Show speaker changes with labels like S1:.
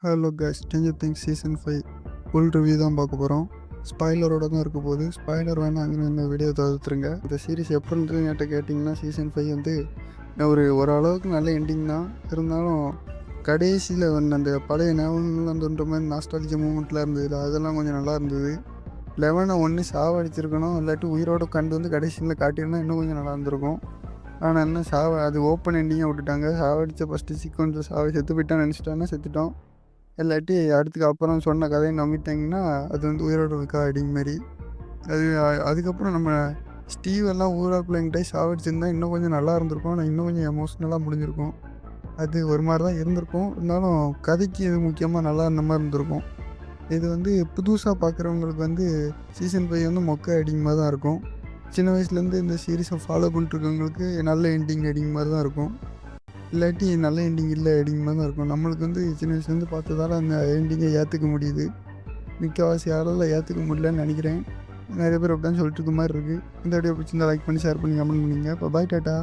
S1: Hello guys, Stranger things season 5 full review தான் பார்க்க போகிறோம். ஸ்பாய்லரோட தான் இருக்க போகுது. ஸ்பாய்லர் வேணாங்கன்னு இந்த வீடியோ தவிர்த்துருங்க. இந்த சீரிஸ் எப்போ இருந்துன்னு என்கிட்ட கேட்டிங்கன்னா சீசன் 5 வந்து ஓரளவுக்கு நல்ல எண்டிங் தான். இருந்தாலும் கடைசியில் அந்த பழைய ஞாபகங்கள்லாம் தோன்ற மாதிரி நாஸ்டாலஜி மூமெண்ட்லாம் இருந்தது, அதெல்லாம் கொஞ்சம் நல்லா இருந்தது. 11 ஒன்று சாவடிச்சிருக்கணும், இல்லாட்டி உயிரோட கண்டு கடைசியில் காட்டியிருந்தா இன்னும் கொஞ்சம் நல்லா இருந்திருக்கும். ஆனால் என்ன அது ஓப்பன் எண்டிங்காக விட்டுட்டாங்க. சாவடித்த ஃபஸ்ட்டு சீக்வன்ஸை செத்து போயிட்டான்னு நினச்சிட்டாங்கன்னா செத்துட்டோம், இல்லாட்டி அடுத்துக்கு அப்புறம் சொன்ன கதையை நம்பிட்டாங்கன்னா அது உயிரோட இருக்கா அப்படிங்க அது. அதுக்கப்புறம் நம்ம ஸ்டீவ் எல்லாம் ஊரா பிள்ளைங்கிட்ட சாவடிச்சிருந்தா இன்னும் கொஞ்சம் நல்லா இருந்திருக்கும். ஆனால் இன்னும் கொஞ்சம் எமோஷ்னலாக முடிஞ்சிருக்கும். அது ஒரு மாதிரி தான் இருந்திருக்கும். இருந்தாலும் கதைக்கு இது முக்கியமாக நல்லா இருந்த மாதிரி இருந்திருக்கும். இது புதுசாக பார்க்குறவங்களுக்கு சீசன் 5 மொக்க அடிங்க மாதிரி தான் இருக்கும். சின்ன வயசுலேருந்து இந்த சீரீஸை ஃபாலோ பண்ணிட்டுருக்கவங்களுக்கு நல்ல எண்டிங் அடிங்க மாதிரி தான் இருக்கும், இல்லாட்டி நல்ல எண்டிங் இல்லை எண்டிங் மாதிரி தான் இருக்கும். நம்மளுக்கு சின்ன வயசுலேருந்து பார்த்ததால அந்த எண்டிங்கை ஏற்றுக்க முடியுது. முக்கால்வாசி ஆளால் ஏற்றுக்க முடியலன்னு நினைக்கிறேன். நிறைய பேர் அப்படி தான் சொல்லிட்டு இருக்க மாதிரி இருக்குது. இந்த வீடியோ பிடிச்சிருந்தா லைக் பண்ணி ஷேர் பண்ணி கமெண்ட் பண்ணிங்க. இப்போ பாய், டாட்டா.